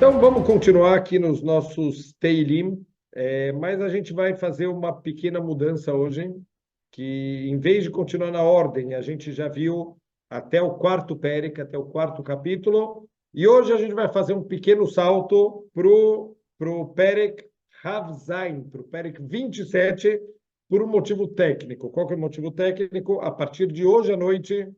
Então, vamos continuar aqui nos nossos Teilim, mas a gente vai fazer uma pequena mudança hoje, que em vez de continuar na ordem, a gente já viu até o quarto Pérec, até o quarto capítulo, e hoje a gente vai fazer um pequeno salto para o Pérec Rav Zain, para o Pérec 27, por um motivo técnico. Qual que é o motivo técnico? A partir de hoje à noite,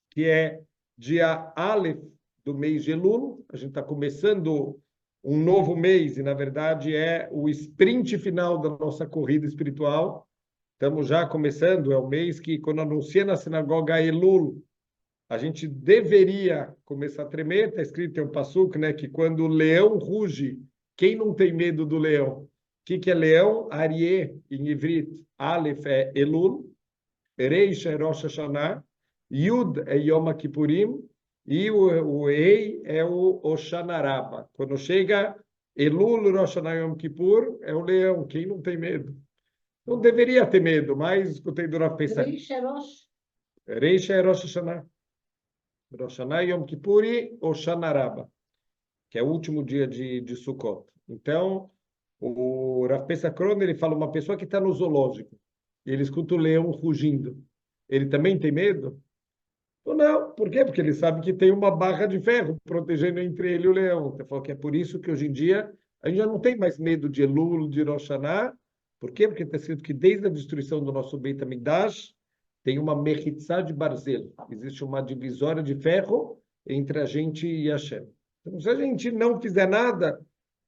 que é dia Aleph do mês de Elul, a gente está começando um novo mês e, na verdade, é o sprint final da nossa corrida espiritual. Estamos já começando, é o mês que, quando anuncia na sinagoga Elul, a gente deveria começar a tremer. Está escrito, tem um passuco, né, que quando o leão ruge, quem não tem medo do leão? O que é leão? Aryeh, em Ivrit. Aleph é Elul, Reish é Rosh Hashanah, Yud é Yom Kippurim, e o Ei é o Oshanaraba. Quando chega Elul, Rosh Hashanah, Yom Kippur, é o leão. Quem não tem medo? Não deveria ter medo, mas escutei do Rav Pesach. Reish é Rosh Hashanah. Rosh Hashanah, Yom Kippur e Oshanaraba, que é o último dia de Sukkot. Então, o Rav Pesach ele fala uma pessoa que está no zoológico e ele escuta o leão rugindo. Ele também tem medo? Ou não? Por quê? Porque ele sabe que tem uma barra de ferro protegendo entre ele e o leão. Você falou que é por isso que hoje em dia a gente já não tem mais medo de Elul, de Rosh Hashanah. Por quê? Porque está escrito que desde a destruição do nosso Beit HaMikdash tem uma mechitzá de barzel. Existe uma divisória de ferro entre a gente e Hashem. Então, se a gente não fizer nada,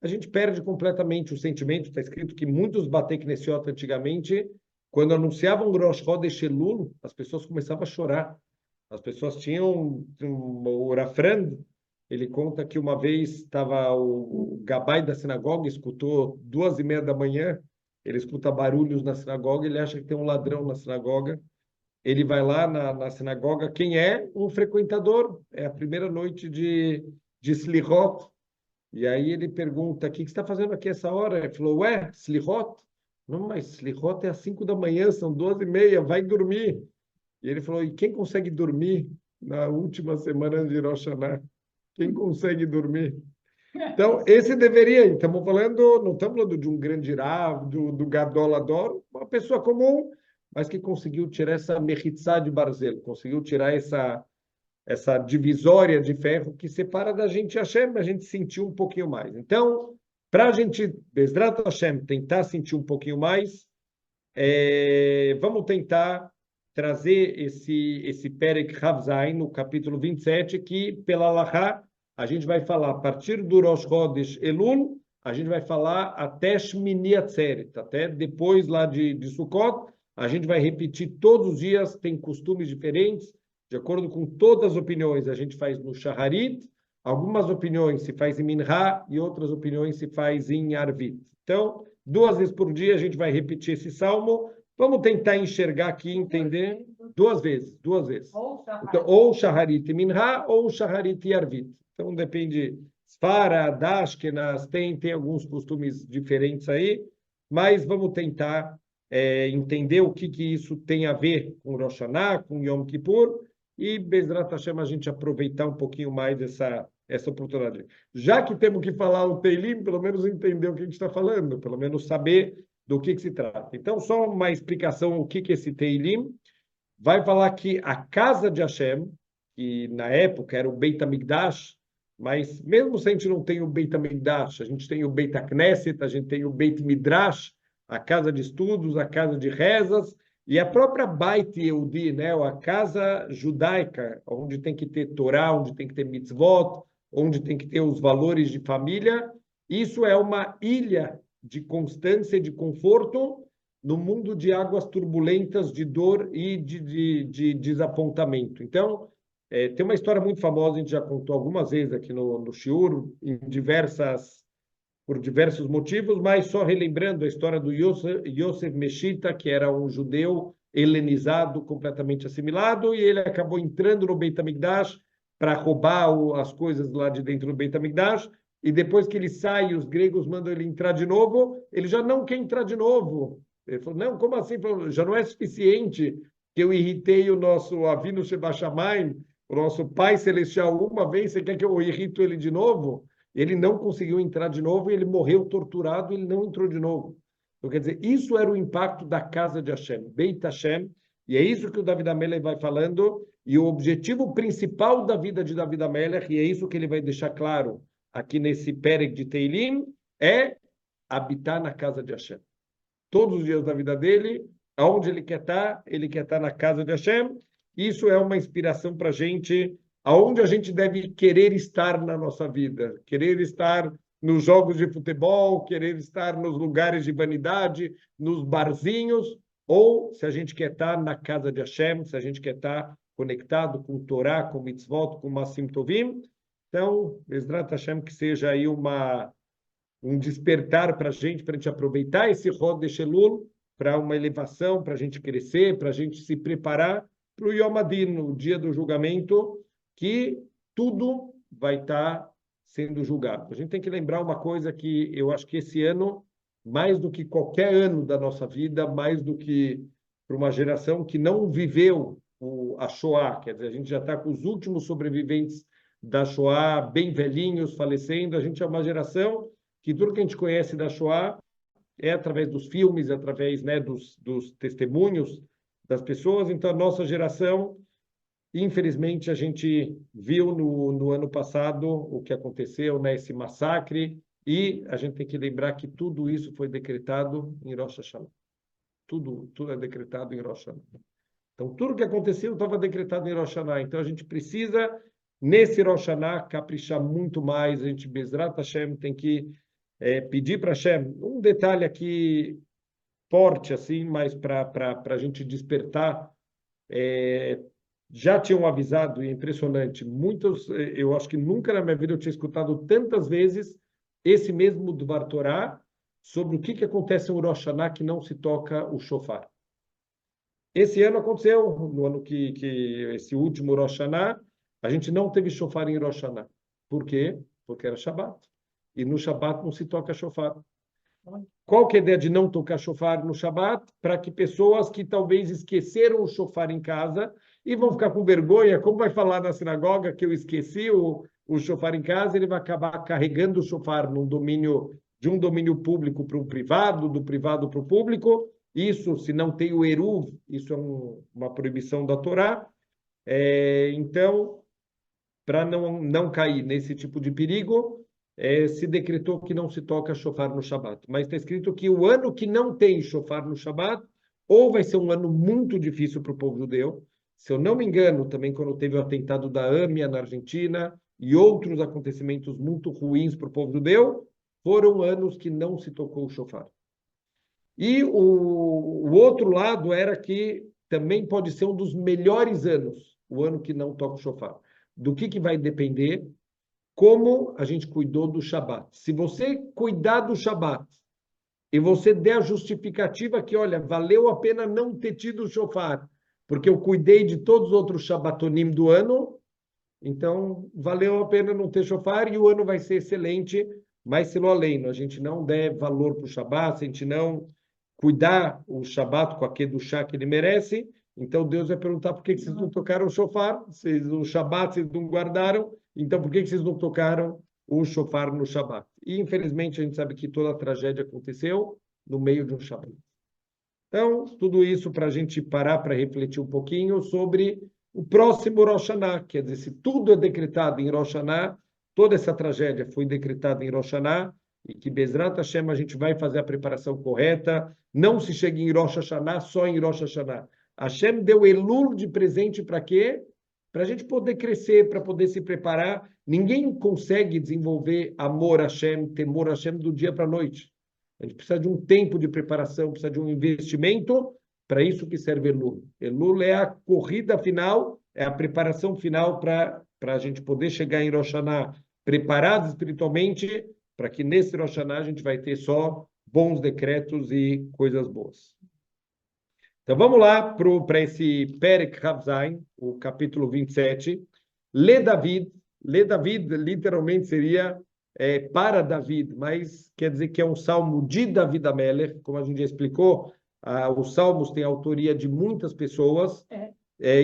a gente perde completamente o sentimento. Está escrito que muitos Batei Knessiot antigamente, quando anunciavam Rosh Chodesh Elul, as pessoas começavam a chorar. As pessoas tinham o Rafran, ele conta que uma vez estava o gabai da sinagoga, escutou 2:30 da manhã, ele escuta barulhos na sinagoga, ele acha que tem um ladrão na sinagoga, ele vai lá na sinagoga, quem é? Um frequentador, é a primeira noite de Slichot, e aí ele pergunta, o que você está fazendo aqui essa hora? Ele falou, ué, Slichot? Não, mas Slichot é às 5 da manhã, são 2:30, vai dormir. E ele falou, e quem consegue dormir na última semana de Rosh Hashanah? Quem consegue dormir? Então, esse deveria, estamos falando, não estamos falando de um grande Rav, do Gadol Ador, uma pessoa comum, mas que conseguiu tirar essa mechitzá de barzel, conseguiu tirar essa divisória de ferro que separa da gente e Hashem, a gente sentiu um pouquinho mais. Então, para a gente, Bezrat Hashem, tentar sentir um pouquinho mais, vamos tentar trazer esse Perek Rav Zain, no capítulo 27, que, pela Halachá, a gente vai falar, a partir do Rosh Chodesh Elul, a gente vai falar até Shmini Atzeret, até depois lá de Sukkot, a gente vai repetir todos os dias, tem costumes diferentes, de acordo com todas as opiniões, a gente faz no Shaharit, algumas opiniões se faz em Minha e outras opiniões se faz em Arvit. Então, 2 vezes por dia a gente vai repetir esse salmo. Vamos tentar enxergar aqui, entender 2 vezes, 2 vezes. Então, ou Shaharit e Minha, ou Shaharit e Arvit. Então, depende. Sfara, Ashkenaz, tem alguns costumes diferentes aí, mas vamos tentar entender o que isso tem a ver com Rosh Hashanah, com Yom Kippur, e Bezrat Hashem a gente aproveitar um pouquinho mais essa oportunidade. Já que temos que falar o Teilim, pelo menos entender o que a gente está falando, pelo menos saber do que se trata. Então, só uma explicação o que é esse Teilim. Vai falar que a casa de Hashem, que na época era o Beit HaMikdash, mas mesmo se a gente não tem o Beit HaMikdash, a gente tem o Beit HaKnesset, a gente tem o Beit Midrash, a casa de estudos, a casa de rezas, e a própria Beit Yehudi, né, a casa judaica, onde tem que ter Torá, onde tem que ter mitzvot, onde tem que ter os valores de família, isso é uma ilha de constância e de conforto no mundo de águas turbulentas, de dor e de desapontamento. Então, tem uma história muito famosa, a gente já contou algumas vezes aqui no Shiur, por diversos motivos, mas só relembrando a história do Yosef Meshita, que era um judeu helenizado, completamente assimilado, e ele acabou entrando no Beit HaMikdash para roubar as coisas lá de dentro do Beit HaMikdash, e depois que ele sai, os gregos mandam ele entrar de novo, ele já não quer entrar de novo. Ele falou, não, como assim? Já não é suficiente que eu irritei o nosso Avinu Sheba Shamayim, o nosso Pai Celestial uma vez, você quer que eu irrito ele de novo? ele não conseguiu entrar de novo, ele morreu torturado, ele não entrou de novo. Então, quer dizer, isso era o impacto da casa de Hashem, Beit Hashem, e é isso que o David HaMelech vai falando, e o objetivo principal da vida de David HaMelech, e é isso que ele vai deixar claro aqui nesse Perek de Teilim, é habitar na casa de Hashem. Todos os dias da vida dele, aonde ele quer estar na casa de Hashem. Isso é uma inspiração para a gente, aonde a gente deve querer estar na nossa vida, querer estar nos jogos de futebol, querer estar nos lugares de vanidade, nos barzinhos, ou se a gente quer estar na casa de Hashem, se a gente quer estar conectado com o Torá, com o mitzvot, com o Masim Tovim. Então, Bezrat Hashem, que seja aí um despertar para a gente aproveitar esse Rodesh Elul para uma elevação, para a gente crescer, para a gente se preparar para o Yom Adin, o dia do julgamento, que tudo vai estar sendo julgado. A gente tem que lembrar uma coisa que eu acho que esse ano, mais do que qualquer ano da nossa vida, mais do que para uma geração que não viveu a Shoah, quer dizer, a gente já está com os últimos sobreviventes da Shoah, bem velhinhos, falecendo, a gente é uma geração que tudo que a gente conhece da Shoah é através dos filmes, através, né, dos testemunhos das pessoas. Então, a nossa geração, infelizmente, a gente viu no ano passado o que aconteceu, né, esse massacre, e a gente tem que lembrar que tudo isso foi decretado em Rosh Hashanah. Tudo é decretado em Rosh Hashanah. Então, tudo que aconteceu estava decretado em Rosh Hashanah. Então, a gente precisa, nesse Rosh Hashanah, caprichar muito mais. A gente, Bezrat Hashem, tem que pedir para Hashem. Um detalhe aqui forte, assim, mas para a gente despertar. Já tinham avisado, e é impressionante, muitos, eu acho que nunca na minha vida eu tinha escutado tantas vezes esse mesmo Dvar Torá sobre o que acontece no Rosh Hashanah que não se toca o shofar. Esse ano aconteceu, no ano que esse último Rosh Hashanah, a gente não teve shofar em Rosh Hashanah. Por quê? Porque era Shabbat. E no Shabbat não se toca shofar. Qual que é a ideia de não tocar shofar no Shabbat? Para que pessoas que talvez esqueceram o shofar em casa e vão ficar com vergonha, como vai falar na sinagoga que eu esqueci o shofar em casa, ele vai acabar carregando o shofar de um domínio público para um privado, do privado para o público. Isso, se não tem o eruv, isso é uma proibição da Torá. Então, para não cair nesse tipo de perigo, se decretou que não se toca shofar no Shabat. Mas está escrito que o ano que não tem shofar no Shabat, ou vai ser um ano muito difícil para o povo judeu. Se eu não me engano, também quando teve o atentado da AMIA na Argentina e outros acontecimentos muito ruins para o povo judeu, foram anos que não se tocou o shofar. E o outro lado era que também pode ser um dos melhores anos, o ano que não toca o shofar. Do que vai depender? Como a gente cuidou do Shabat. Se você cuidar do Shabat e você der a justificativa que, olha, valeu a pena não ter tido o shofar, porque eu cuidei de todos os outros Shabatonim do ano, então valeu a pena não ter shofar e o ano vai ser excelente, mas se não além, a gente não der valor para o Shabat, se a gente não cuidar o Shabat com a Kedushá que ele merece, então Deus vai perguntar por que vocês não tocaram o shofar, o Shabat vocês não guardaram, então por que vocês não tocaram o shofar no Shabat? E infelizmente a gente sabe que toda a tragédia aconteceu no meio de um Shabat. Então, tudo isso para a gente parar para refletir um pouquinho sobre o próximo Rosh Hashanah, quer dizer, se tudo é decretado em Rosh Hashanah, toda essa tragédia foi decretada em Rosh Hashanah, e que Bezrat Hashem a gente vai fazer a preparação correta, não se chega em Rosh Hashanah só em Rosh Hashanah. Hashem deu Elul de presente para quê? Para a gente poder crescer, para poder se preparar. Ninguém consegue desenvolver amor a Hashem, temor a Hashem do dia para a noite. A gente precisa de um tempo de preparação, precisa de um investimento, para isso que serve Elul. Elul é a corrida final, é a preparação final para a gente poder chegar em Rosh Hashanah preparado espiritualmente, para que nesse Rosh Hashanah a gente vai ter só bons decretos e coisas boas. Então vamos lá para esse Perek Havzain, o capítulo 27. Le David literalmente seria para David, mas quer dizer que é um salmo de David HaMelech, como a gente já explicou, os salmos têm autoria de muitas pessoas,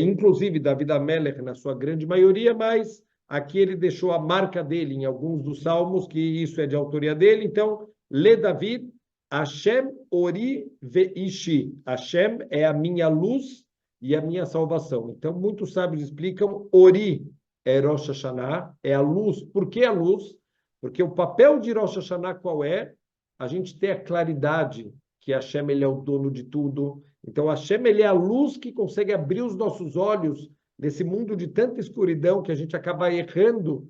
inclusive David HaMelech na sua grande maioria, mas Aqui ele deixou a marca dele em alguns dos salmos, que isso é de autoria dele. Então, lê David, Hashem ori veishi. Hashem é a minha luz e a minha salvação. Então, muitos sábios explicam, ori é Rosh Hashanah, é a luz. Por que a luz? Porque o papel de Rosh Hashanah qual é? A gente ter a claridade que Hashem ele é o dono de tudo. Então, Hashem ele é a luz que consegue abrir os nossos olhos nesse mundo de tanta escuridão que a gente acaba errando.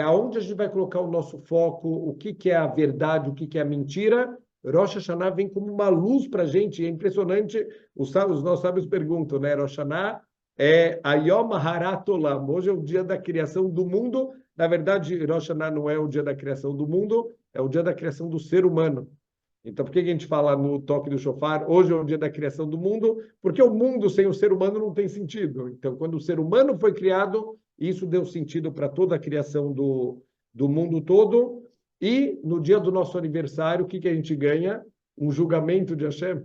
Aonde a gente vai colocar o nosso foco, o que é a verdade, o que é a mentira. Rosh Hashanah vem como uma luz para a gente. É impressionante. Os nossos sábios perguntam, né? Rosh Hashanah é Ayom Harat Olam. Hoje é o dia da criação do mundo. Na verdade, Rosh Hashanah não é o dia da criação do mundo, é o dia da criação do ser humano. Então, por que a gente fala no toque do shofar, hoje é o dia da criação do mundo? Porque o mundo sem o ser humano não tem sentido. Então, quando o ser humano foi criado, isso deu sentido para toda a criação do mundo todo. E no dia do nosso aniversário, o que a gente ganha? Um julgamento de Hashem.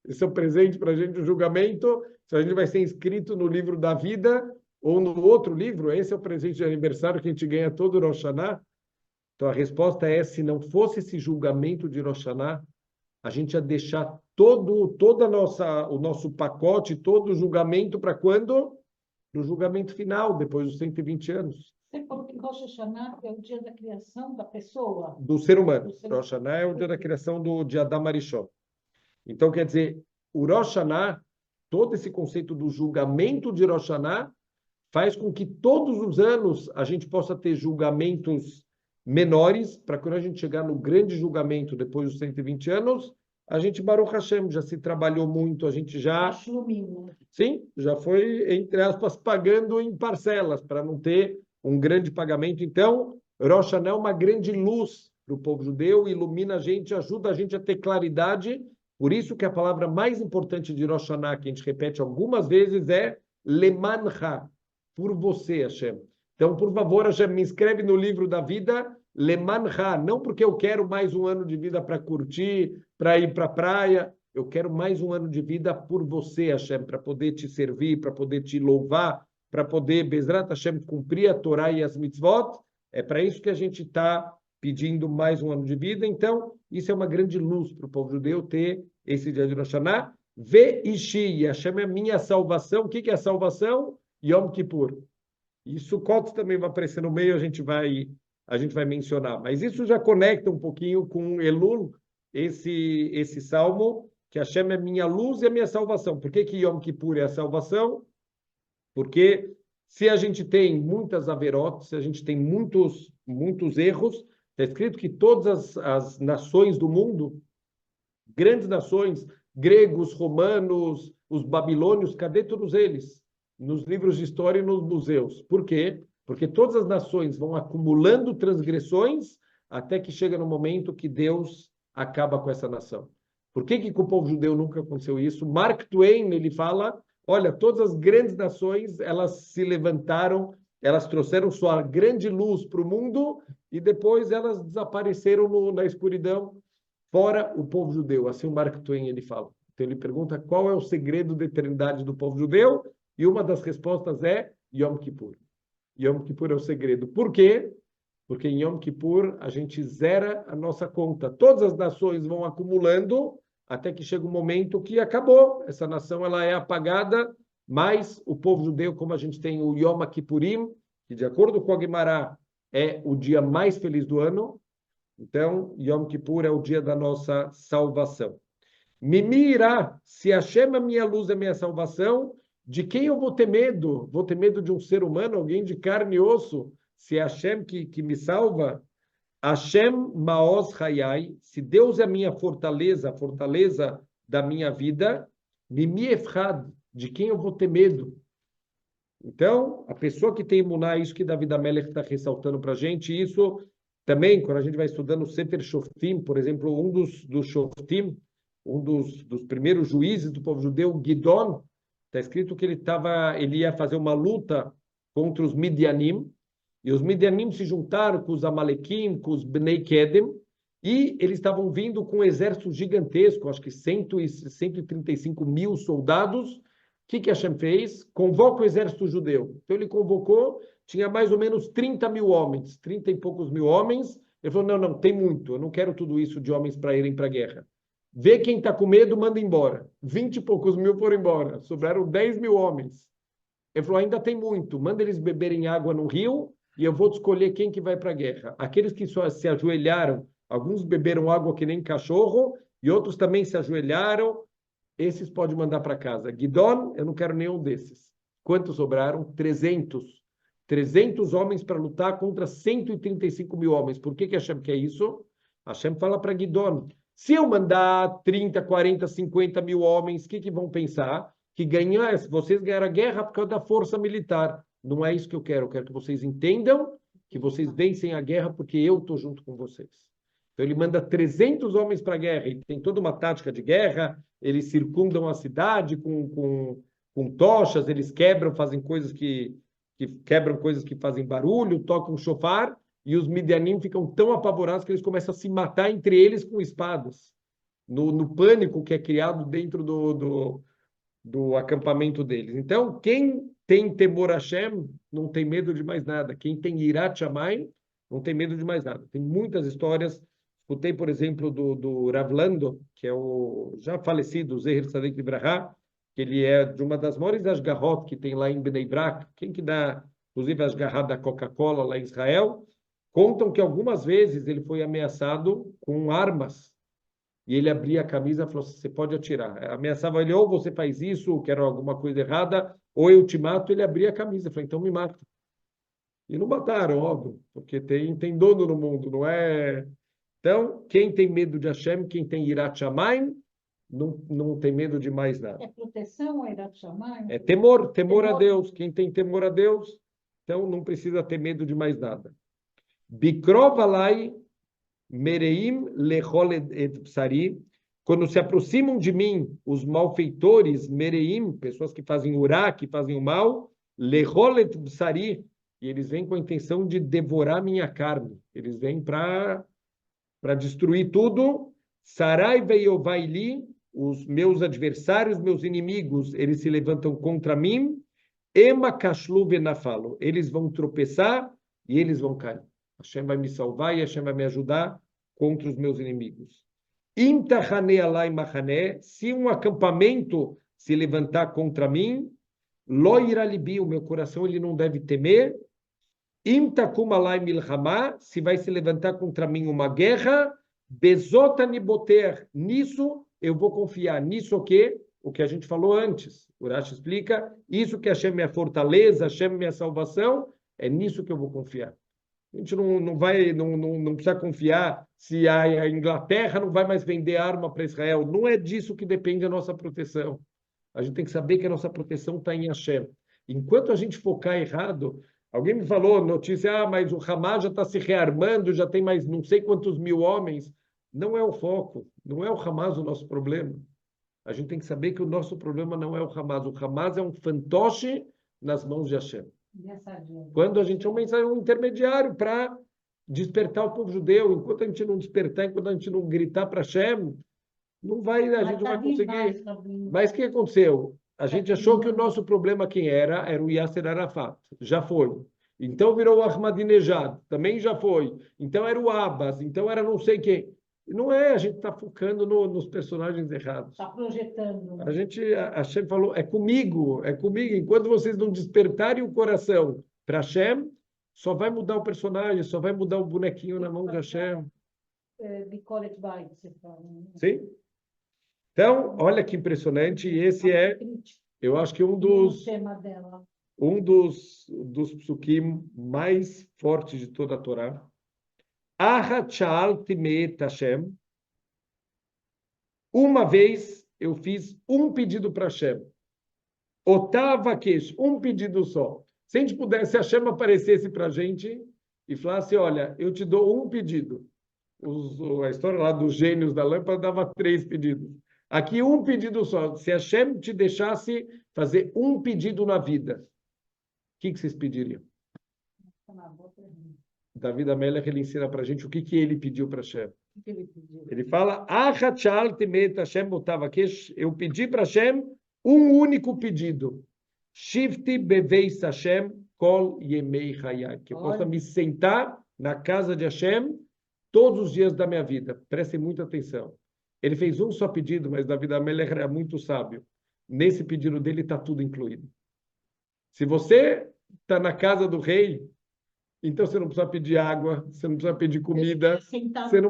Esse é o presente para a gente, um julgamento. Se a gente vai ser inscrito no livro da vida ou no outro livro, esse é o presente de aniversário que a gente ganha todo o Rosh Hashanah. Então, a resposta é, se não fosse esse julgamento de Rosh Hashanah, a gente ia deixar todo o nosso pacote, todo o julgamento para quando? No julgamento final, depois dos 120 anos. Porque Rosh Hashanah é o dia da criação da pessoa. Do ser humano. Rosh Hashanah é o dia da criação de Adam Arishon. Então, quer dizer, o Rosh Hashanah, todo esse conceito do julgamento de Rosh Hashanah, faz com que todos os anos a gente possa ter julgamentos menores, para quando a gente chegar no grande julgamento depois dos 120 anos, a gente, Baruch Hashem, já se trabalhou muito, a gente já... Sim, já foi, entre aspas, pagando em parcelas, para não ter um grande pagamento. Então, Rosh Hashanah é uma grande luz para o povo judeu, ilumina a gente, ajuda a gente a ter claridade. Por isso que a palavra mais importante de Rosh Hashanah, que a gente repete algumas vezes, é Lemancha, por você, Hashem. Então, por favor, Hashem, me inscreve no livro da vida, Lemancha, não porque eu quero mais um ano de vida para curtir, para ir para a praia, eu quero mais um ano de vida por você, Hashem, para poder te servir, para poder te louvar, para poder, Bezrat Hashem, cumprir a Torá e as mitzvot. É para isso que a gente está pedindo mais um ano de vida. Então, isso é uma grande luz para o povo judeu ter esse dia de Rosh Hashanah. Veishi, Hashem é a minha salvação. O que é a salvação? Yom Kippur. E Sukkot também vai aparecer no meio, a gente vai mencionar. Mas isso já conecta um pouquinho com Elul, esse salmo, que Hashem é minha luz e a minha salvação. Por que Yom Kippur é a salvação? Porque se a gente tem muitas averot, se a gente tem muitos erros, está escrito que todas as nações do mundo, grandes nações, gregos, romanos, os babilônios, cadê todos eles? Nos livros de história e nos museus. Por quê? Porque todas as nações vão acumulando transgressões até que chega no momento que Deus acaba com essa nação. Por que com o povo judeu nunca aconteceu isso? Mark Twain, ele fala, olha, todas as grandes nações, elas se levantaram, elas trouxeram sua grande luz para o mundo e depois elas desapareceram na escuridão, fora o povo judeu. Assim o Mark Twain, ele fala. Então ele pergunta qual é o segredo da eternidade do povo judeu e uma das respostas é Yom Kippur. Yom Kippur é o segredo. Por quê? Porque em Yom Kippur a gente zera a nossa conta. Todas as nações vão acumulando até que chega um momento que acabou. Essa nação ela é apagada, mas o povo judeu, como a gente tem o Yom Kippurim, que de acordo com a Guimará é o dia mais feliz do ano. Então, Yom Kippur é o dia da nossa salvação. Mimi irá, se Hashem é minha luz, é minha salvação, de quem eu vou ter medo? Vou ter medo de um ser humano, alguém de carne e osso? Se é Hashem que me salva, Hashem Maoz Hayai, se Deus é a minha fortaleza, a fortaleza da minha vida, Mimi Efrad, de quem eu vou ter medo? Então, a pessoa que tem imuná, isso que David Amelech está ressaltando para a gente, isso também, quando a gente vai estudando o Sefer Shoftim, por exemplo, um dos Shoftim, um dos primeiros juízes do povo judeu, Gidon, está escrito que ele ia fazer uma luta contra os Midianim, e os Midianim se juntaram com os Amalequim, com os Bnei Kedem, e eles estavam vindo com um exército gigantesco, acho que 135 mil soldados. O que Hashem fez? Convoca o exército judeu. Então ele convocou tinha mais ou menos 30 mil homens, 30 e poucos mil homens. Ele falou, não, tem muito, eu não quero tudo isso de homens para irem para a guerra. Vê quem está com medo, manda embora. 20 e poucos mil foram embora, sobraram 10 mil homens. Ele falou, ainda tem muito, manda eles beberem água no rio e eu vou escolher quem que vai para a guerra. Aqueles que só se ajoelharam, alguns beberam água que nem cachorro e outros também se ajoelharam, esses pode mandar para casa. Gidon, eu não quero nenhum desses. Quantos sobraram? 300. 300 homens para lutar contra 135 mil homens. Por que Hashem quer isso? Hashem fala para Gidon, se eu mandar 30, 40, 50 mil homens, o que vão pensar? Que vocês ganharam a guerra por causa da força militar. Não é isso que eu quero que vocês entendam que vocês vencem a guerra porque eu estou junto com vocês. Então ele manda 300 homens para a guerra, e tem toda uma tática de guerra, eles circundam a cidade com tochas, eles quebram, fazem coisas que quebram coisas que fazem barulho, tocam shofar, e os midianim ficam tão apavorados que eles começam a se matar entre eles com espadas, no pânico que é criado dentro do acampamento deles. Então, quem tem temor a Hashem não tem medo de mais nada. Quem tem Yirat Shamayim não tem medo de mais nada. Tem muitas histórias. Escutei, por exemplo, do Rav Lando, que é o já falecido Zeher Tzaddik Libraha, que ele é de uma das maiores asgarrot que tem lá em Bnei Brak. Quem que dá, inclusive, as asgarrot da Coca-Cola lá em Israel, contam que algumas vezes ele foi ameaçado com armas. E ele abria a camisa e falou, você pode atirar. Ameaçava ele, ou você faz isso, quero alguma coisa errada, ou eu te mato. Ele abria a camisa. Falou, então me mata. E não mataram, óbvio, porque tem dono no mundo, não é... Então, quem tem medo de Hashem, quem tem Yirat Shamayim, não tem medo de mais nada. É proteção, é Yirat Shamayim? É temor a Deus. Quem tem temor a Deus, então não precisa ter medo de mais nada. Bikrov alai mereim lechol et psari. Quando se aproximam de mim os malfeitores, mereim, pessoas que fazem urá, que fazem o mal, lechol et psari, e eles vêm com a intenção de devorar minha carne. Eles vêm para destruir tudo. Sarai veiovaili, os meus adversários, meus inimigos, eles se levantam contra mim. Ema kashlu venafalo, eles vão tropeçar e eles vão cair. Hashem vai me salvar e Hashem vai me ajudar contra os meus inimigos. Imtahane alai mahané, se um acampamento se levantar contra mim, lo iralibi, o meu coração ele não deve temer. Imtakum alai milhamá, se vai se levantar contra mim uma guerra, bezotani boter, nisso eu vou confiar. Nisso o quê? O que a gente falou antes. O Rashi explica, isso que Hashem é minha fortaleza, Hashem é minha salvação, é nisso que eu vou confiar. A gente não precisa confiar se a Inglaterra não vai mais vender arma para Israel. Não é disso que depende a nossa proteção. A gente tem que saber que a nossa proteção está em Hashem. Enquanto a gente focar errado, alguém me falou notícia, mas o Hamas já está se rearmando, já tem mais não sei quantos mil homens. Não é o foco, não é o Hamas o nosso problema. A gente tem que saber que o nosso problema não é o Hamas. O Hamas é um fantoche nas mãos de Hashem. Quando a gente é um intermediário para despertar o povo judeu, enquanto a gente não despertar, enquanto a gente não gritar para Hashem, a gente não vai conseguir. Mas o que aconteceu? A gente achou que o nosso problema quem era o Yasser Arafat. Já foi. Então virou o Ahmadinejad. Também já foi. Então era o Abbas. Então era não sei quem. Não é, a gente está focando nos personagens errados. Está projetando. A Hashem falou, é comigo. Enquanto vocês não despertarem o coração para Hashem, só vai mudar o personagem, só vai mudar o bonequinho na mão de Hashem. Sim? Então, olha que impressionante. Esse é, eu acho que um dos psukim mais fortes de toda a Torá. Hashem. Uma vez eu fiz um pedido para Hashem. Otavakesh, um pedido só. Se a gente pudesse, se Hashem aparecesse para a gente e falasse, olha, eu te dou um pedido. A história lá dos gênios da lâmpada dava 3 pedidos. Aqui um pedido só. Se Hashem te deixasse fazer um pedido na vida, o que vocês pediriam? David Amelech, ele ensina para a gente o que ele pediu para Hashem. Ele fala, eu pedi para Hashem um único pedido. Shifti beveis Hashem, kol yemei hayai, que eu possa me sentar na casa de Hashem todos os dias da minha vida. Prestem muita atenção. Ele fez um só pedido, mas David Amelech era muito sábio. Nesse pedido dele está tudo incluído. Se você está na casa do rei, então você não precisa pedir água, você não precisa pedir comida, você não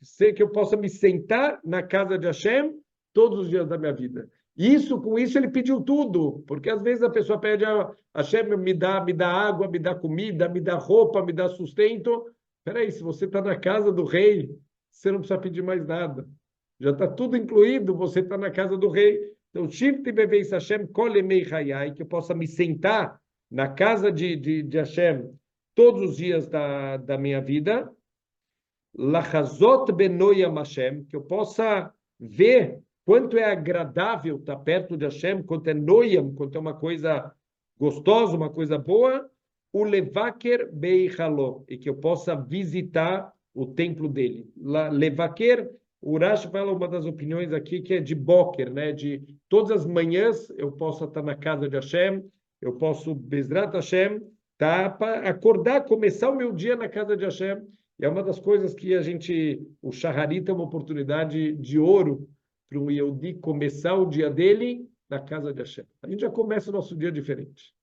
sei que eu possa me sentar na casa de Hashem todos os dias da minha vida. Com isso ele pediu tudo, porque às vezes a pessoa pede a Hashem me dá água, me dá comida, me dá roupa, me dá sustento. Espera aí, se você está na casa do rei, você não precisa pedir mais nada. Já está tudo incluído, você está na casa do rei. Então, Shivti Beveis Hashem Kol Emei Hayai, que eu possa me sentar na casa de Hashem todos os dias da minha vida. Lachazot Benoyam Hashem, que eu possa ver quanto é agradável estar perto de Hashem, quanto é noyam, quanto é uma coisa gostosa, uma coisa boa. O Levaker Beichaló, e que eu possa visitar o templo dele. Levaker, o Rashi fala uma das opiniões aqui que é de Boker, né? De todas as manhãs eu posso estar na casa de Hashem, eu posso, Bezrat Hashem, tá, para acordar, começar o meu dia na casa de Hashem. E é uma das coisas que o Shaharit é uma oportunidade de ouro para um Yehudi começar o dia dele na casa de Hashem. A gente já começa o nosso dia diferente.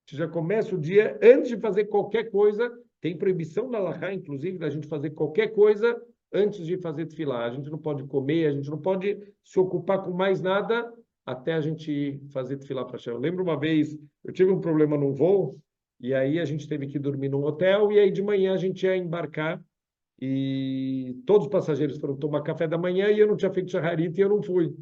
A gente já começa o dia, antes de fazer qualquer coisa, tem proibição na Halachá, inclusive, da gente fazer qualquer coisa antes de fazer tefilá. A gente não pode comer, a gente não pode se ocupar com mais nada até a gente fazer tefilá para Hashem. Eu lembro uma vez, eu tive um problema num voo, e aí a gente teve que dormir num hotel, e aí de manhã a gente ia embarcar, e todos os passageiros foram tomar café da manhã, e eu não tinha feito shaharit, e eu não fui.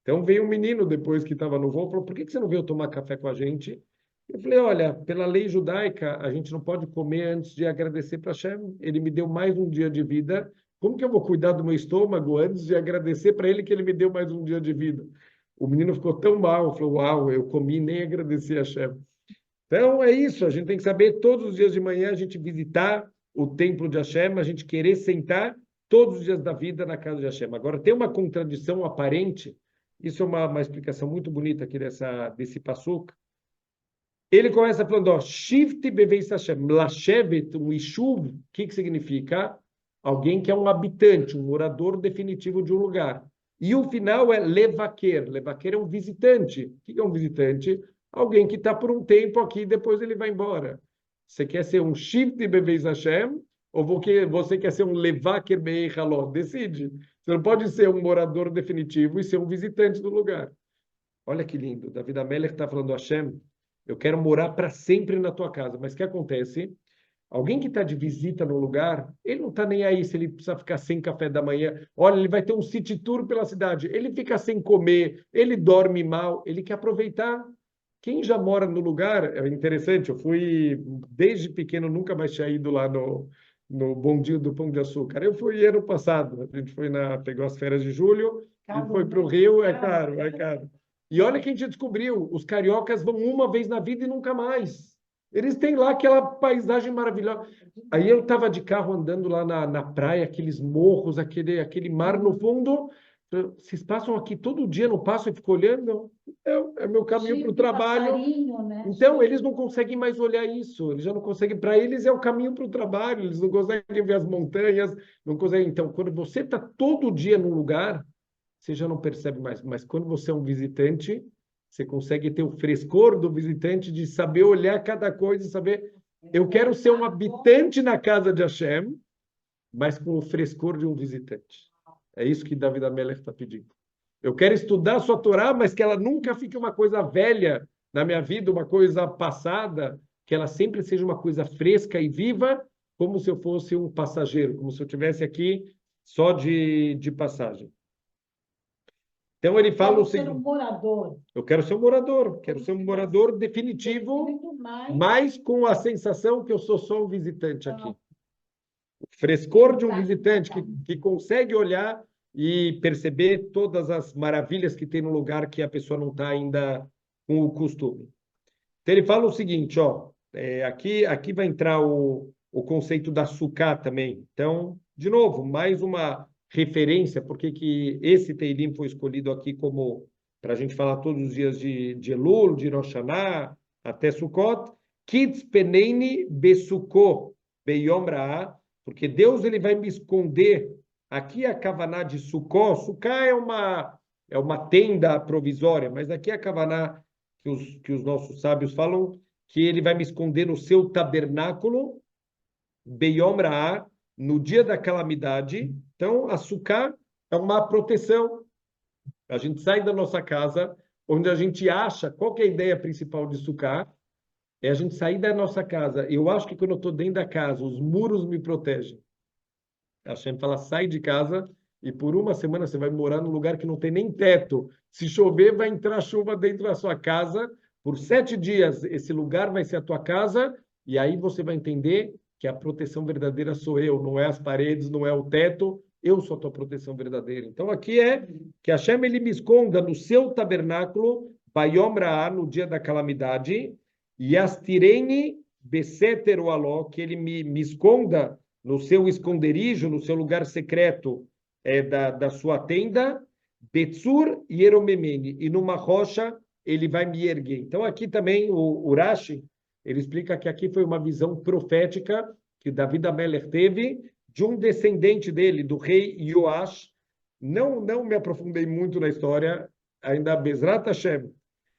Então veio um menino depois que estava no voo, falou, por que você não veio tomar café com a gente? Eu falei, olha, pela lei judaica, a gente não pode comer antes de agradecer para Hashem. Ele me deu mais um dia de vida. Como que eu vou cuidar do meu estômago antes de agradecer para ele que ele me deu mais um dia de vida? O menino ficou tão mal, falou, uau, eu comi nem agradeci a Hashem. Então é isso, a gente tem que saber todos os dias de manhã a gente visitar o templo de Hashem, a gente querer sentar todos os dias da vida na casa de Hashem. Agora tem uma contradição aparente, isso é uma explicação muito bonita aqui desse passuca. Ele começa falando, ó, Shivti Beveis Hashem, Lashevet, um Ishuv, o que significa? Alguém que é um habitante, um morador definitivo de um lugar. E o final é Levaker. Levaker é um visitante. O que é um visitante? Alguém que está por um tempo aqui e depois ele vai embora. Você quer ser um Shivti Beveis Hashem ou você quer ser um Levaker Beichaló? Decide. Você não pode ser um morador definitivo e ser um visitante do lugar. Olha que lindo. David Amelech está falando, Hashem, eu quero morar para sempre na tua casa. Mas o que acontece? Alguém que está de visita no lugar, ele não está nem aí se ele precisa ficar sem café da manhã. Olha, ele vai ter um city tour pela cidade. Ele fica sem comer, ele dorme mal, ele quer aproveitar. Quem já mora no lugar, é interessante, eu fui, desde pequeno, nunca mais tinha ido lá no Bondinho do Pão de Açúcar. Eu fui ano passado, a gente pegou as férias de julho, e foi para o Rio, é caro, é caro. E olha que a gente descobriu, os cariocas vão uma vez na vida e nunca mais. Eles têm lá aquela paisagem maravilhosa. Aí eu estava de carro andando lá na praia, aqueles morros, aquele mar no fundo. Vocês passam aqui todo dia, não passam e ficam olhando? É meu caminho para o trabalho. Né? Então, eles não conseguem mais olhar isso. Eles já não conseguem. Para eles é o caminho para o trabalho. Eles não conseguem ver as montanhas. Não conseguem. Então, quando você está todo dia num lugar, você já não percebe mais. Mas quando você é um visitante, você consegue ter o frescor do visitante de saber olhar cada coisa e saber. Eu quero ser um habitante na casa de Hashem, mas com o frescor de um visitante. É isso que David Amelech está pedindo. Eu quero estudar a sua Torá, mas que ela nunca fique uma coisa velha na minha vida, uma coisa passada, que ela sempre seja uma coisa fresca e viva, como se eu fosse um passageiro, como se eu estivesse aqui só de passagem. Então ele fala o seguinte: eu quero ser um morador, quero ser um morador definitivo, mas com a sensação que eu sou só um visitante aqui. O frescor de um visitante que consegue olhar e perceber todas as maravilhas que tem no lugar que a pessoa não está ainda com o costume. Então ele fala o seguinte, ó, aqui vai entrar o conceito da sucá também. Então, de novo, mais uma referência, porque que esse Teilim foi escolhido aqui como para a gente falar todos os dias de Elul, de Rosh Hashanah, até Sukkot, Kitz peneini besukô beyom ra'ah, porque Deus ele vai me esconder. Aqui a kavaná de Sukkó, Sukká é uma tenda provisória, mas aqui a kavaná que os nossos sábios falam que ele vai me esconder no seu tabernáculo, beyom ra'ah, no dia da calamidade. Então, a Sukká é uma proteção. A gente sai da nossa casa, onde a gente acha, qual que é a ideia principal de Sukká? É a gente sair da nossa casa. Eu acho que quando eu estou dentro da casa, os muros me protegem. A Hashem fala, sai de casa e por uma semana você vai morar num lugar que não tem nem teto. Se chover, vai entrar chuva dentro da sua casa. Por 7 dias, esse lugar vai ser a tua casa. E aí você vai entender que a proteção verdadeira sou eu. Não é as paredes, não é o teto. Eu sou a tua proteção verdadeira. Então aqui é que Hashem ele me esconda no seu tabernáculo, Bayom Ra'ah, no dia da calamidade, e Astireni Beseter Aló, que ele me esconda no seu esconderijo, no seu lugar secreto da sua tenda, Betzur Yeromemeni, e numa rocha ele vai me erguer. Então aqui também o Urashi, ele explica que aqui foi uma visão profética que David Amelech teve de um descendente dele, do rei Yoash. Não me aprofundei muito na história, ainda Bezrat Hashem.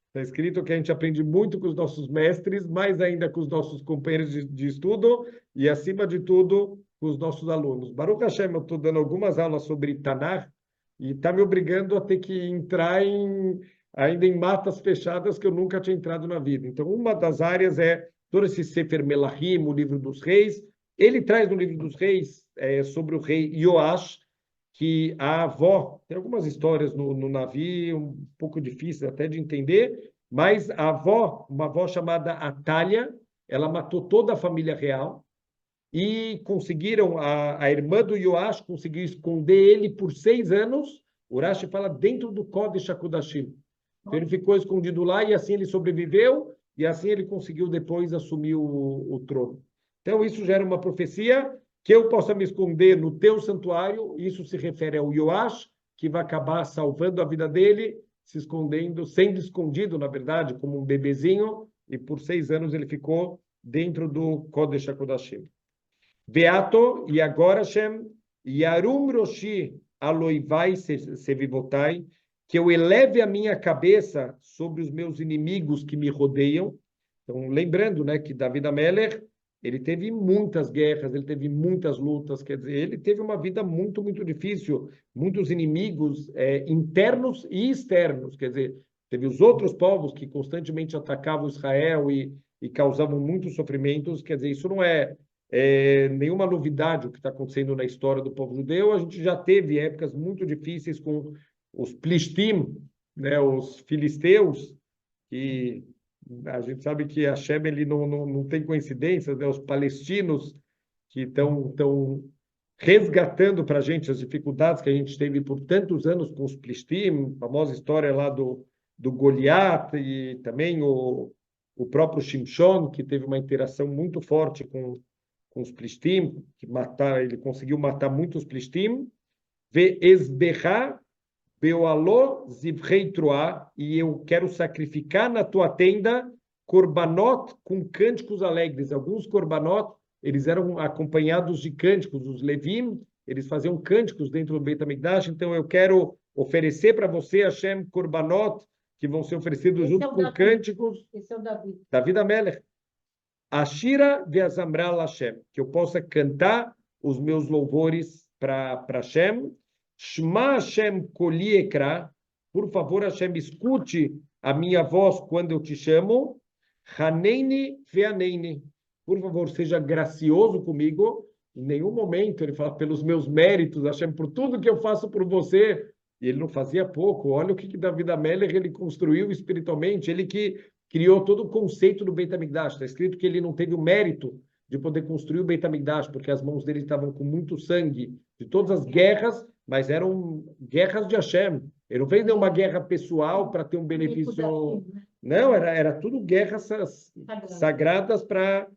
Está escrito que a gente aprende muito com os nossos mestres, mais ainda com os nossos companheiros de estudo e, acima de tudo, com os nossos alunos. Baruch Hashem, eu estou dando algumas aulas sobre Tanakh e está me obrigando a ter que entrar ainda em matas fechadas que eu nunca tinha entrado na vida. Então, uma das áreas é todo esse Sefer Melachim, o livro dos reis. Ele traz no livro dos reis sobre o rei Yoash, que a avó, tem algumas histórias no navio, um pouco difíceis até de entender, mas a avó, uma avó chamada Atália, ela matou toda a família real e conseguiram, a irmã do Yoash conseguiu esconder ele por 6 anos, Urashi fala, dentro do Kodesh HaKodashim. Então ele ficou escondido lá e assim ele sobreviveu e assim ele conseguiu depois assumir o trono. Então isso gera uma profecia que eu possa me esconder no teu santuário, isso se refere ao Yoash, que vai acabar salvando a vida dele, se escondendo, sendo escondido, na verdade, como um bebezinho, e por 6 anos ele ficou dentro do Kodesh HaKodashim. Beato, e agora, Shem, Yarum Roshi Aloivai Sevivotai, que eu eleve a minha cabeça sobre os meus inimigos que me rodeiam. Então, lembrando, né, que David Amelech, ele teve muitas guerras, ele teve muitas lutas, quer dizer, ele teve uma vida muito, muito difícil, muitos inimigos internos e externos, quer dizer, teve os outros povos que constantemente atacavam Israel e causavam muitos sofrimentos, quer dizer, isso não é nenhuma novidade o que está acontecendo na história do povo judeu, a gente já teve épocas muito difíceis com os Plishtim, né, os filisteus, que a gente sabe que Hashem ele não tem coincidências, né? Os palestinos que estão resgatando para a gente as dificuldades que a gente teve por tantos anos com os Plishtim, a famosa história lá do Goliat e também o próprio Shimshon, que teve uma interação muito forte com os Plishtim, ele conseguiu matar muitos Plishtim, Ve'ezbecha Beoalô zivrei troá, e eu quero sacrificar na tua tenda korbanot com cânticos alegres. Alguns korbanot, eles eram acompanhados de cânticos. Os Levim, eles faziam cânticos dentro do Beit HaMikdash. Então eu quero oferecer para você, Hashem, korbanot, que vão ser oferecidos junto com cânticos. Esse é o Davi. David Amelech. Ashira ve'azamra Hashem, que eu possa cantar os meus louvores para Hashem. Shema Hashem koli ekra, por favor, Hashem, escute a minha voz quando eu te chamo. Haneini ve'aneini, por favor, seja gracioso comigo. Em nenhum momento ele fala pelos meus méritos, Hashem, por tudo que eu faço por você. E ele não fazia pouco. Olha o que David Amelech ele construiu espiritualmente. Ele que criou todo o conceito do Beit HaMikdash. Está escrito que ele não teve o mérito de poder construir o Beit HaMikdash, porque as mãos dele estavam com muito sangue de todas as guerras, mas eram guerras de Hashem. Ele não fez nenhuma guerra pessoal para ter um benefício. Não, era tudo guerras sagradas para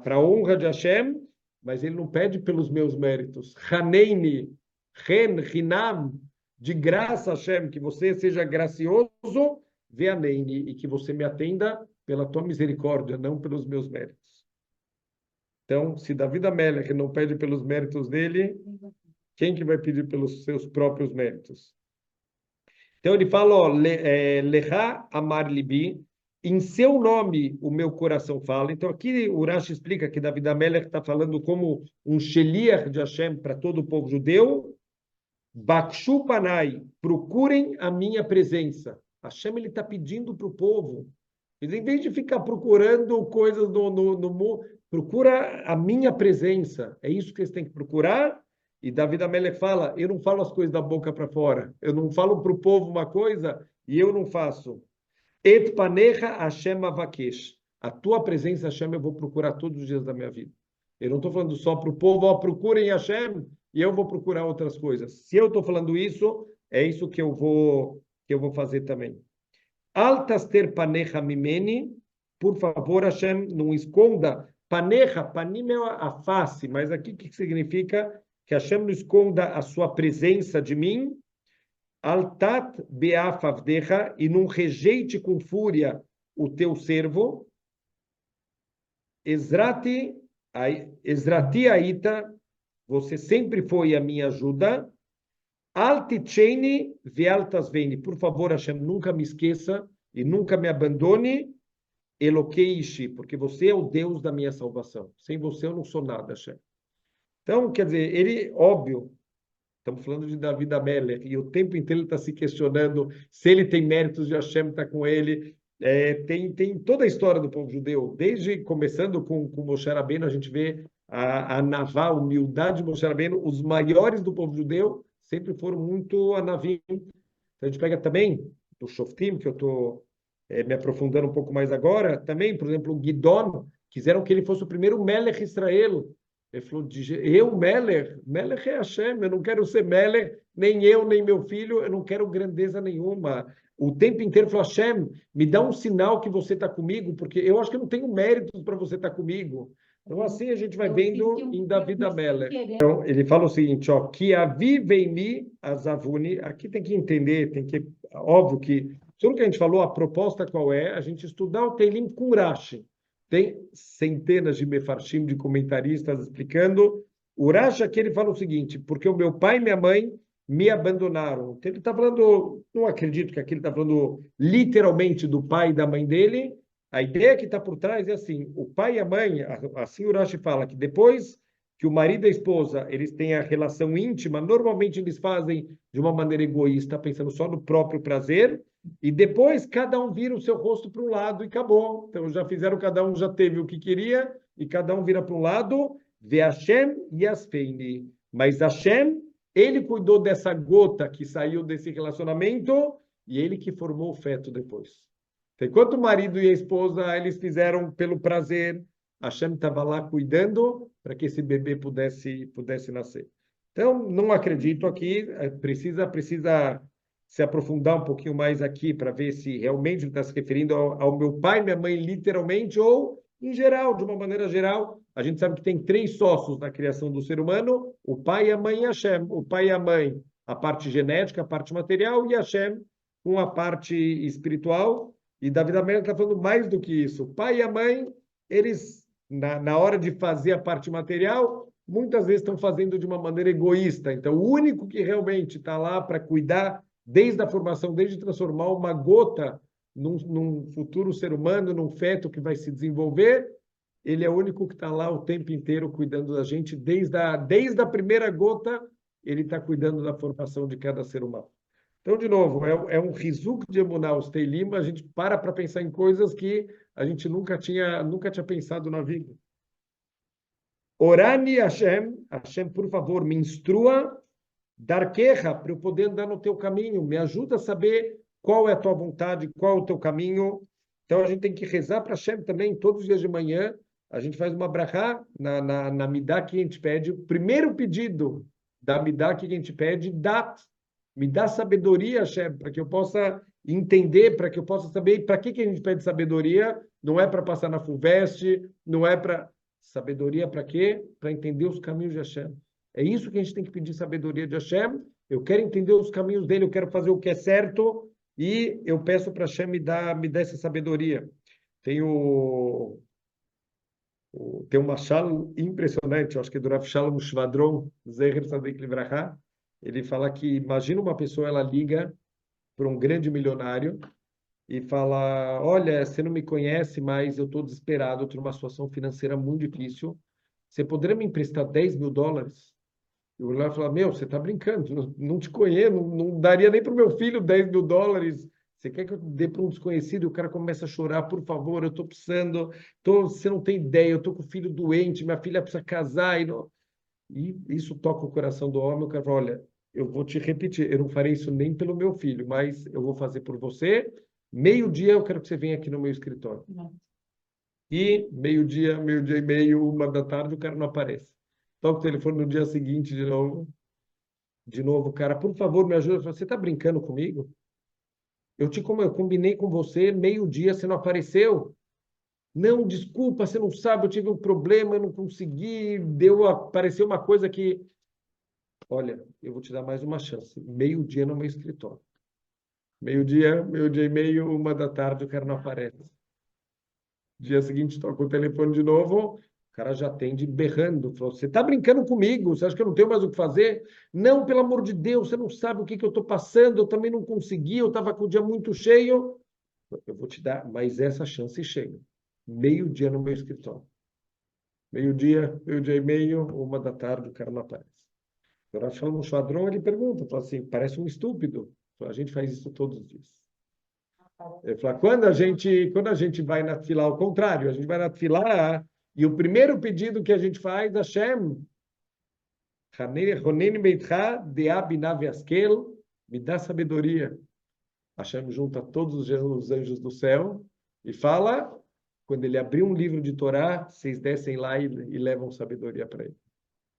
a honra de Hashem, mas ele não pede pelos meus méritos. Haneini, Ren, Hinam, de graça, Hashem, que você seja gracioso ve'aneini, e que você me atenda pela tua misericórdia, não pelos meus méritos. Então, se David Amelech não pede pelos méritos dele, quem que vai pedir pelos seus próprios méritos? Então ele fala, ó, Lecha Amar Libi, em seu nome o meu coração fala. Então aqui o Rashi explica que David Amelech está falando como um sheliach de Hashem para todo o povo judeu. Bakshu Panai, procurem a minha presença. Hashem ele está pedindo para o povo. Em vez de ficar procurando coisas no mundo, procura a minha presença. É isso que eles têm que procurar. E David Amelech fala, eu não falo as coisas da boca para fora. Eu não falo para o povo uma coisa e eu não faço. Et panecha Hashem avakesh. A tua presença, Hashem, eu vou procurar todos os dias da minha vida. Eu não estou falando só para o povo, ó, procurem Hashem, e eu vou procurar outras coisas. Se eu estou falando isso, é isso que eu vou fazer também. Altas ter panecha mimeni, por favor, Hashem, não esconda. Panecha, panim é a face, mas aqui o que significa? Que Hashem não esconda a sua presença de mim. Altat beafavdecha, e não rejeite com fúria o teu servo. Ezrati aita, você sempre foi a minha ajuda. Altitcheini vealtas veni, por favor, Hashem, nunca me esqueça e nunca me abandone. Elokeishi, porque você é o Deus da minha salvação. Sem você eu não sou nada, Hashem. Então, quer dizer, ele, óbvio, estamos falando de David Amelech, e o tempo inteiro ele está se questionando se ele tem méritos de Hashem estar com ele. Tem toda a história do povo judeu, desde começando com Moshe Rabbeinu, a gente vê a navá, a humildade de Moshe Rabbeinu, os maiores do povo judeu sempre foram muito anavim. Então a gente pega também do Shoftim, que eu estou me aprofundando um pouco mais agora, também, por exemplo, o Gidon, quiseram que ele fosse o primeiro Melech Israel. Ele falou, eu, Melech é Hashem, eu não quero ser Melech, nem eu, nem meu filho, eu não quero grandeza nenhuma. O tempo inteiro falou, Hashem, me dá um sinal que você está comigo, porque eu acho que eu não tenho méritos para você estar comigo. Então, assim a gente vai vendo em David Amelech. Então, ele fala o seguinte, ó, que avivei-me azavuni, aqui tem que entender, óbvio que, tudo que a gente falou, a proposta qual é? A gente estudar o Teilim com Rashi. Tem centenas de mefarshim, de comentaristas explicando. O Rashi aqui ele fala o seguinte, porque o meu pai e minha mãe me abandonaram. Então, ele está falando, não acredito que aqui ele está falando literalmente do pai e da mãe dele. A ideia que está por trás é assim, o pai e a mãe, assim o Rashi fala, que depois que o marido e a esposa eles têm a relação íntima, normalmente eles fazem de uma maneira egoísta, pensando só no próprio prazer, e depois cada um vira o seu rosto para um lado e acabou. Então já fizeram, cada um já teve o que queria, e cada um vira para um lado, ve Hashem yasfeini. Mas Hashem, ele cuidou dessa gota que saiu desse relacionamento, e ele que formou o feto depois. Então, enquanto o marido e a esposa eles fizeram pelo prazer, Hashem estava lá cuidando para que esse bebê pudesse nascer. Então, não acredito aqui, precisa se aprofundar um pouquinho mais aqui para ver se realmente ele está se referindo ao meu pai e minha mãe literalmente ou em geral, de uma maneira geral. A gente sabe que tem 3 sócios na criação do ser humano, o pai, a mãe e Hashem. O pai e a mãe, a parte genética, a parte material, e Hashem com a parte espiritual. E David Amelech está falando mais do que isso. O pai e a mãe, eles, na hora de fazer a parte material, muitas vezes estão fazendo de uma maneira egoísta. Então, o único que realmente está lá para cuidar desde a formação, desde transformar uma gota num futuro ser humano, num feto que vai se desenvolver, ele é o único que está lá o tempo inteiro cuidando da gente, desde a primeira gota, ele está cuidando da formação de cada ser humano. Então, de novo, é um rizuc de emuná, os Teilim, a gente para pensar em coisas que a gente nunca tinha pensado na vida. Orani Hashem, por favor, me instrua, dar queja, para eu poder andar no teu caminho, me ajuda a saber qual é a tua vontade, qual é o teu caminho. Então, a gente tem que rezar para Hashem também, todos os dias de manhã, a gente faz uma brachá na midá que a gente pede, o primeiro pedido da midá que a gente pede, me dá sabedoria, Hashem, para que eu possa entender, para que eu possa saber para que a gente pede sabedoria. Não é para passar na FUVEST, não é para... Sabedoria para quê? Para entender os caminhos de Hashem. É isso que a gente tem que pedir sabedoria de Hashem. Eu quero entender os caminhos dele, eu quero fazer o que é certo, E eu peço para Hashem me dar essa sabedoria. Tem tem um machal impressionante, eu acho que é do Rav Shalom Shvadron, Zecher Tzadik Livrachá. Ele fala que, imagina uma pessoa, ela liga para um grande milionário e fala, olha, você não me conhece, mas eu estou desesperado, eu estou numa situação financeira muito difícil. Você poderia me emprestar $10.000? E o milionário fala, meu, você está brincando, não te conheço, não daria nem para o meu filho $10.000. Você quer que eu dê para um desconhecido? E o cara começa a chorar, por favor, eu estou precisando, você não tem ideia, eu estou com o filho doente, minha filha precisa casar. E isso toca o coração do homem, o cara fala, olha, eu vou te repetir, eu não farei isso nem pelo meu filho, mas eu vou fazer por você. Meio-dia eu quero que você venha aqui no meu escritório. E meio-dia e meio, 1 da tarde, o cara não aparece. Toca o telefone no dia seguinte de novo. De novo, o cara, por favor, me ajuda. Eu falo, você está brincando comigo? Eu combinei com você, meio-dia, você não apareceu? Não, desculpa, você não sabe, eu tive um problema, eu não consegui, apareceu uma coisa que... Olha, eu vou te dar mais uma chance. Meio-dia no meu escritório. Meio-dia e meio, 1 da tarde, o cara não aparece. Dia seguinte, toca o telefone de novo, o cara já atende berrando. Falou, você está brincando comigo? Você acha que eu não tenho mais o que fazer? Não, pelo amor de Deus, você não sabe o que eu estou passando, eu também não consegui, eu estava com o dia muito cheio. Eu vou te dar, mas essa chance chega. Meio-dia no meu escritório. Meio-dia e meio, 1 da tarde, o cara não aparece. Agora, falando no Shadron, ele pergunta, fala assim, parece um estúpido. A gente faz isso todos os dias. Ele fala, quando a gente vai na fila ao contrário, a gente vai na fila e o primeiro pedido que a gente faz, Hashem, Honeni Beitcha, De'a Binah Ve'askel, me dá sabedoria. Hashem junta todos os anjos do céu e fala, quando ele abrir um livro de Torá, vocês descem lá e levam sabedoria para ele.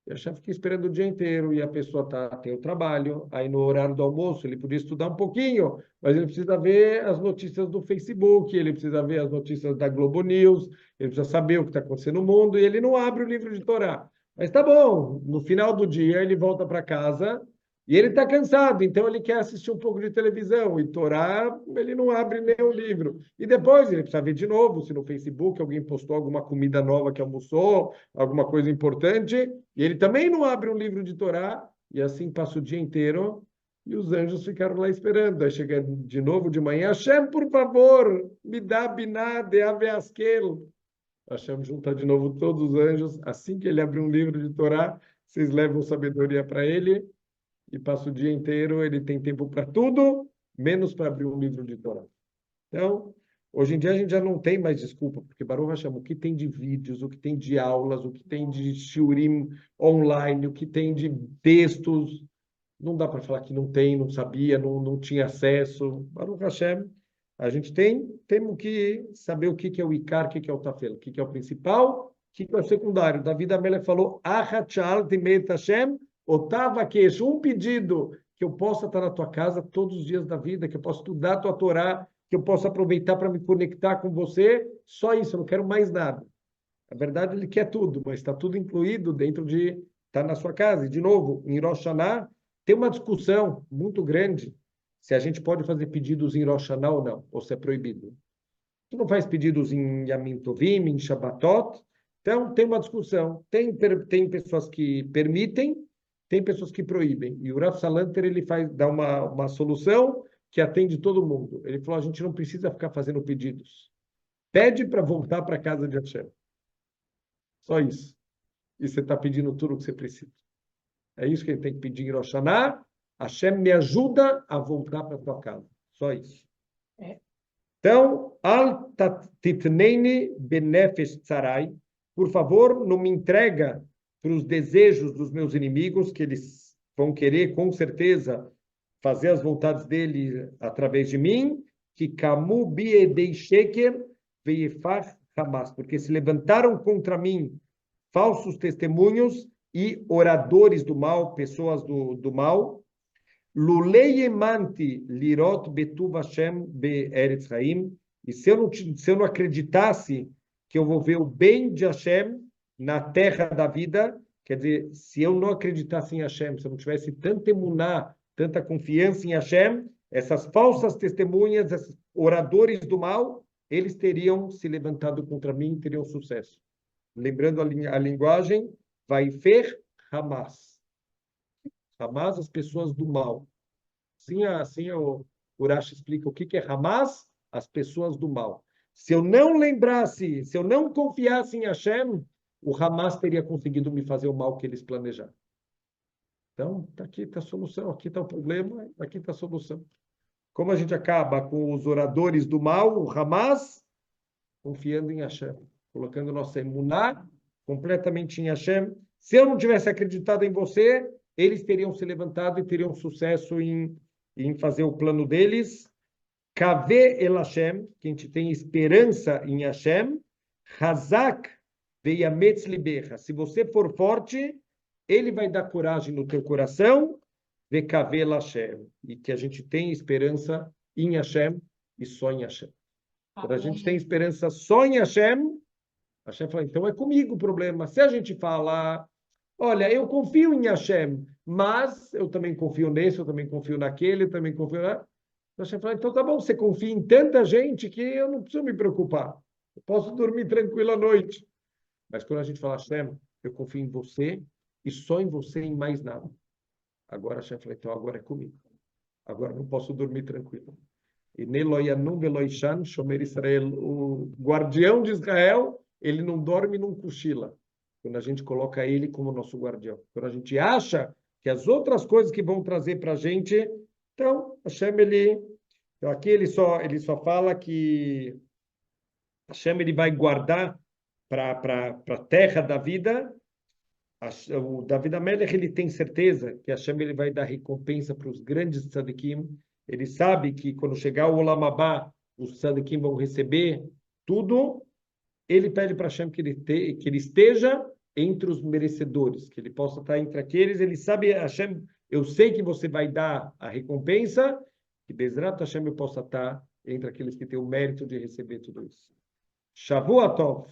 E a chefe fica esperando o dia inteiro e a pessoa tem o trabalho. Aí no horário do almoço ele podia estudar um pouquinho, mas ele precisa ver as notícias do Facebook, ele precisa ver as notícias da Globo News, ele precisa saber o que está acontecendo no mundo e ele não abre o livro de Torá. Mas tá bom, no final do dia ele volta para casa e ele está cansado, então ele quer assistir um pouco de televisão e Torá ele não abre nem o livro. E depois ele precisa ver de novo se no Facebook alguém postou alguma comida nova que almoçou, alguma coisa importante, e ele também não abre um livro de Torá, e assim passa o dia inteiro, e os anjos ficaram lá esperando. Aí chega de novo de manhã, Hashem, por favor, me dá biná de aveaskel. Hashem junta de novo todos os anjos, assim que ele abre um livro de Torá, vocês levam sabedoria para ele, e passa o dia inteiro, ele tem tempo para tudo, menos para abrir um livro de Torá. Então, hoje em dia a gente já não tem mais desculpa, porque Baruch Hashem, o que tem de vídeos, o que tem de aulas, o que tem de shiurim online, o que tem de textos, não dá para falar que não tem, não sabia, não tinha acesso. Baruch Hashem, a gente temos que saber o que é o Icar, o que é o Tafel, o que é o principal, o que é o secundário. David Amelech falou, Achachal Timet Hashem, Otava Kesh, um pedido que eu possa estar na tua casa todos os dias da vida, que eu possa estudar a tua Torá, que eu possa aproveitar para me conectar com você, só isso, eu não quero mais nada. Na verdade, ele quer tudo, mas está tudo incluído dentro de estar na sua casa. E, de novo, em Rosh Hashanah, tem uma discussão muito grande se a gente pode fazer pedidos em Rosh Hashanah ou não, ou se é proibido. Tu não faz pedidos em Yamim Tovim, em Shabbatot, então tem uma discussão. Tem pessoas que permitem, tem pessoas que proíbem. E o Rav Salanter, ele dá uma solução que atende todo mundo. Ele falou, a gente não precisa ficar fazendo pedidos. Pede para voltar para a casa de Hashem. Só isso. E você está pedindo tudo o que você precisa. É isso que ele tem que pedir em Rosh Hashanah. Hashem me ajuda a voltar para a tua casa. Só isso. Então, al titneini benefesh tzarai. Por favor, não me entrega para os desejos dos meus inimigos, que eles vão querer, com certeza, fazer as vontades dele através de mim, que kamu biedei sheker veifach hamas, porque se levantaram contra mim falsos testemunhos e oradores do mal, pessoas do mal, lulei emanti lirot betuv Hashem be'eretz haim, e se eu não acreditasse que eu vou ver o bem de Hashem na terra da vida, quer dizer, se eu não acreditasse em Hashem, se eu não tivesse tanta emuná, tanta confiança em Hashem, essas falsas testemunhas, esses oradores do mal, eles teriam se levantado contra mim e teriam sucesso. Lembrando a linguagem, vai fer Hamas. Hamas, as pessoas do mal. Assim o Urash explica o que é Hamas, as pessoas do mal. Se eu não lembrasse, se eu não confiasse em Hashem, o Hamas teria conseguido me fazer o mal que eles planejaram. Então, aqui está a solução, aqui está o problema, aqui está a solução. Como a gente acaba com os oradores do mal, o Hamas, confiando em Hashem, colocando nossa emuná completamente em Hashem. Se eu não tivesse acreditado em você, eles teriam se levantado e teriam sucesso em fazer o plano deles. Kaveh el Hashem, que a gente tem esperança em Hashem. Hazak veyametz libecha. Se você for forte, ele vai dar coragem no teu coração. Vekaveh el Hashem. E que a gente tem esperança em Hashem e só em Hashem. Quando a gente tem esperança só em Hashem, Hashem fala, então é comigo o problema. Se a gente fala, olha, eu confio em Hashem, mas eu também confio nesse, eu também confio naquele, eu também confio na... Hashem fala, então tá bom, você confia em tanta gente que eu não preciso me preocupar. Eu posso dormir tranquilo à noite. Mas quando a gente fala, Hashem, eu confio em você e só em você e em mais nada. Agora Hashem fala, então agora é comigo. Agora não posso dormir tranquilo. E Neloyanum Veloishan, Shomer Israel, o guardião de Israel, ele não dorme e não cochila. Quando a gente coloca ele como nosso guardião. Quando a gente acha que as outras coisas que vão trazer para a gente, então, Hashem, então aqui ele só fala que Hashem, ele vai guardar para a terra da vida. O David Amelech, ele tem certeza que Hashem, ele vai dar recompensa para os grandes tzadikim. Ele sabe que quando chegar o Olam Abá, os tzadikim vão receber tudo. Ele pede para Hashem que ele esteja entre os merecedores, que ele possa estar entre aqueles. Ele sabe, Hashem, eu sei que você vai dar a recompensa, que Bezrat Hashem eu possa estar entre aqueles que têm o mérito de receber tudo isso. Shavuot Tov.